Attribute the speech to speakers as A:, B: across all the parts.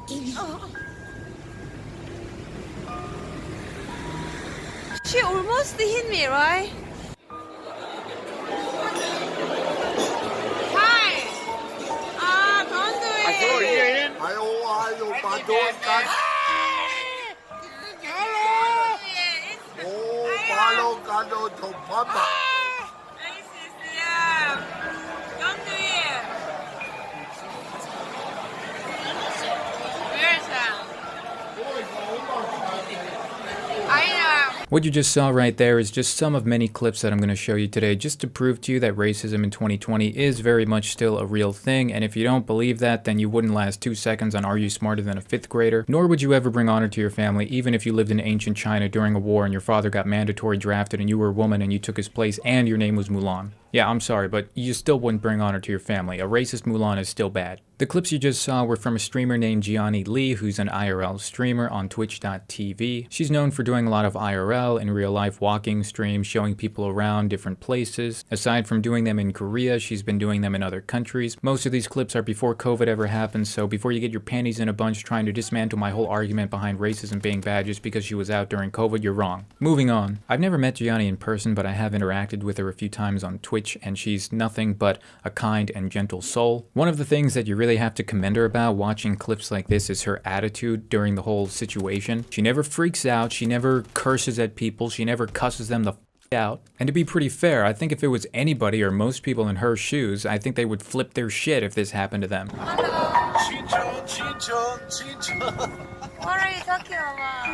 A: She almost hit me, right? Hi! Don't do it! Don't do it! Where's that?
B: What you just saw right there is just some of many clips that I'm going to show you today just to prove to you that racism in 2020 is very much still a real thing, and if you don't believe that, then you wouldn't last 2 seconds on Are You Smarter Than a 5th Grader, nor would you ever bring honor to your family even if you lived in ancient China during a war and your father got mandatory drafted and you were a woman and you took his place and your name was Mulan. Yeah, I'm sorry, but you still wouldn't bring honor to your family. A racist Mulan is still bad. The clips you just saw were from a streamer named Giannie Lee, who's an IRL streamer on Twitch.tv. She's known for doing a lot of IRL in real life walking streams, showing people around different places. Aside from doing them in Korea, she's been doing them in other countries. Most of these clips are before COVID ever happened, so before you get your panties in a bunch trying to dismantle my whole argument behind racism being bad just because she was out during COVID, you're wrong. Moving on. I've never met Giannie in person, but I have interacted with her a few times on Twitch, and she's nothing but a kind and gentle soul. One of the things that you really have to commend her about watching clips like this is her attitude during the whole situation. She never freaks out, she never curses at people, she never cusses them the f out. And to be pretty fair, I think if it was anybody or most people in her shoes, I think they would flip their shit if this happened to them.
A: Hello. What are you talking about?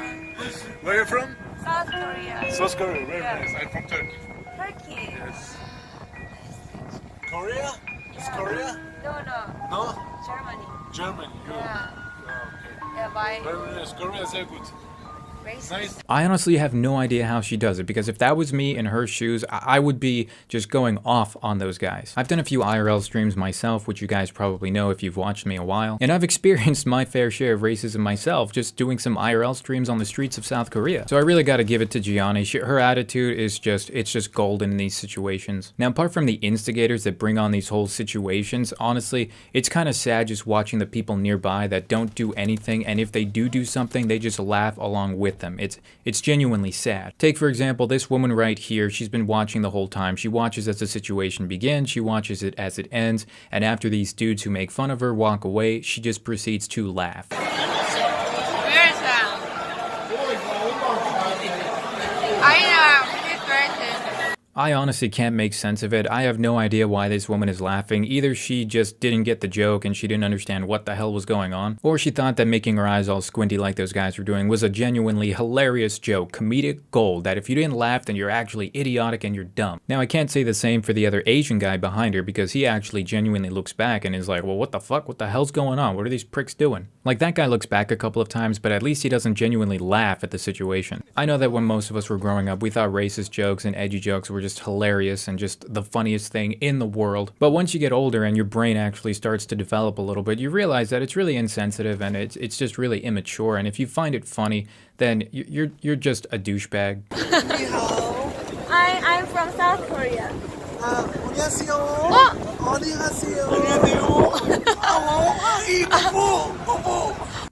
C: Where are you from?
A: South Korea.
C: South Korea, very
A: Yeah.
C: nice. I'm from Turkey.
A: Turkey.
C: Yes. Korea? It's Korea?
A: No.
C: No?
A: Germany.
C: Germany. You.
A: Yeah.
C: Oh, okay.
A: Yeah, bye.
C: Very nice. Korea is very good.
A: Racist.
C: Nice.
B: I honestly have no idea how she does it, because if that was me in her shoes, I would be just going off on those guys. I've done a few IRL streams myself, which you guys probably know if you've watched me a while, and I've experienced my fair share of racism myself just doing some IRL streams on the streets of South Korea. So I really gotta give it to Giannie. Her attitude is it's just golden in these situations. Now, apart from the instigators that bring on these whole situations, honestly, it's kind of sad just watching the people nearby that don't do anything, and if they do something, they just laugh along with them. It's genuinely sad. Take, for example, this woman right here. She's been watching the whole time. She watches as the situation begins, she watches it as it ends, and after these dudes who make fun of her walk away, she just proceeds to laugh.
A: Where's that? I know. It's racist.
B: I honestly can't make sense of it. I have no idea why this woman is laughing. Either she just didn't get the joke and she didn't understand what the hell was going on, or she thought that making her eyes all squinty like those guys were doing was a genuinely hilarious joke, comedic gold, that if you didn't laugh then you're actually idiotic and you're dumb. Now, I can't say the same for the other Asian guy behind her, because he actually genuinely looks back and is like, well, what the fuck? What the hell's going on? What are these pricks doing? Like, that guy looks back a couple of times, but at least he doesn't genuinely laugh at the situation. I know that when most of us were growing up, we thought racist jokes and edgy jokes were just hilarious and just the funniest thing in the world. But once you get older and your brain actually starts to develop a little bit, you realize that it's really insensitive and it's just really immature. And if you find it funny, then you're just a douchebag.
A: I'm from South Korea.
C: 안녕하세요.
A: 안녕하세요.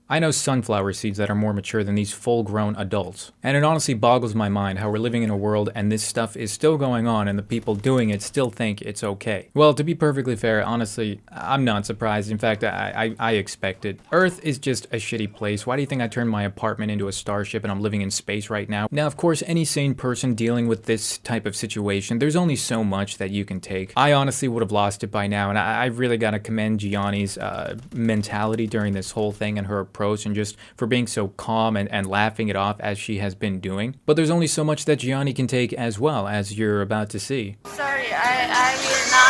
B: I know sunflower seeds that are more mature than these full-grown adults. And it honestly boggles my mind how we're living in a world and this stuff is still going on and the people doing it still think it's okay. Well, to be perfectly fair, honestly, I'm not surprised. In fact, I expect it. Earth is just a shitty place. Why do you think I turned my apartment into a starship and I'm living in space right now? Now, of course, any sane person dealing with this type of situation, there's only so much that you can take. I honestly would have lost it by now, and I really gotta commend Giannie's mentality during this whole thing and her approach, and just for being so calm and laughing it off as she has been doing. But there's only so much that Giannie can take as well, as you're about to see.
A: Sorry, I will not.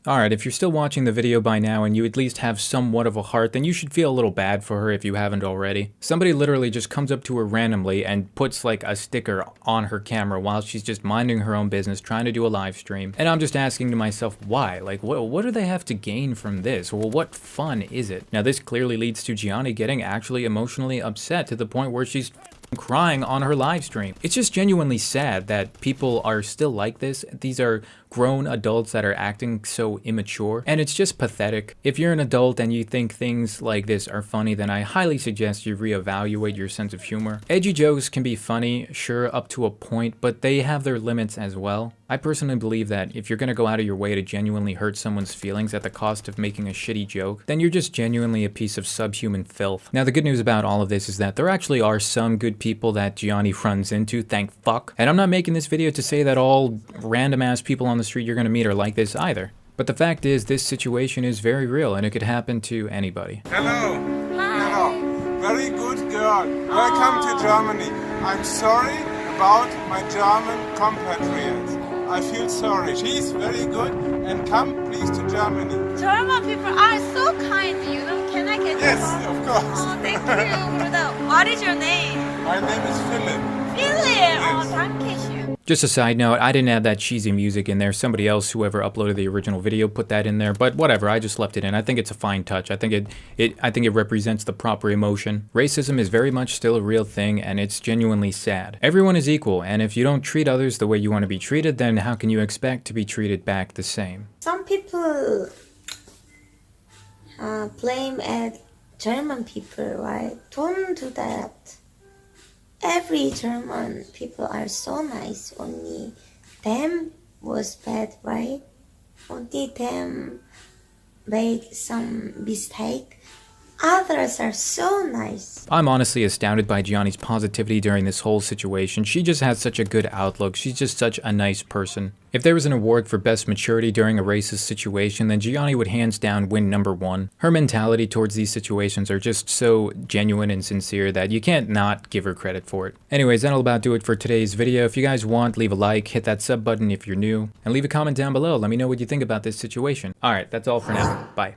B: Alright, if you're still watching the video by now and you at least have somewhat of a heart, then you should feel a little bad for her if you haven't already. Somebody literally just comes up to her randomly and puts like a sticker on her camera while she's just minding her own business, trying to do a live stream. And I'm just asking to myself, why? Like, what do they have to gain from this? Well, what fun is it? Now, this clearly leads to Giannie getting actually emotionally upset to the point where she's crying on her live stream. It's just genuinely sad that people are still like this. These are grown adults that are acting so immature, and it's just pathetic. If you're an adult and you think things like this are funny, then I highly suggest you reevaluate your sense of humor. Edgy jokes can be funny, sure, up to a point, but they have their limits as well. I personally believe that if you're gonna go out of your way to genuinely hurt someone's feelings at the cost of making a shitty joke, then you're just genuinely a piece of subhuman filth. Now, the good news about all of this is that there actually are some good people that Giannie runs into, thank fuck. And I'm not making this video to say that all random ass people on the street you're gonna meet are like this either. But the fact is, this situation is very real and it could happen to anybody.
D: Hello.
A: Hi.
D: Hello. Very good girl. Welcome to Germany. I'm sorry about my German compatriots. I feel sorry. She's very good and come please to Germany.
A: German people are so kind, you know. Can I get
D: Yes,
A: your phone?
D: of course.
A: Oh, thank you for that. What is your name?
D: My name is Philip.
A: Philip. Oh, danke schön.
B: Just a side note, I didn't add that cheesy music in there. Somebody else, whoever uploaded the original video, put that in there. But whatever, I just left it in. I think it's a fine touch. I think it represents the proper emotion. Racism is very much still a real thing, and it's genuinely sad. Everyone is equal, and if you don't treat others the way you want to be treated, then how can you expect to be treated back the same?
E: Some people blame at German people, right? Don't do that. Every German people are so nice. Only them was bad, right? Only them made some mistake. Others are so nice.
B: I'm honestly astounded by Giannie's positivity during this whole situation. She just has such a good outlook. She's just such a nice person. If there was an award for best maturity during a racist situation, then Giannie would hands down win #1. Her mentality towards these situations are just so genuine and sincere that you can't not give her credit for it. Anyways, that'll about do it for today's video. If you guys want, leave a like, hit that sub button if you're new, and leave a comment down below. Let me know what you think about this situation. Alright, that's all for now. Bye.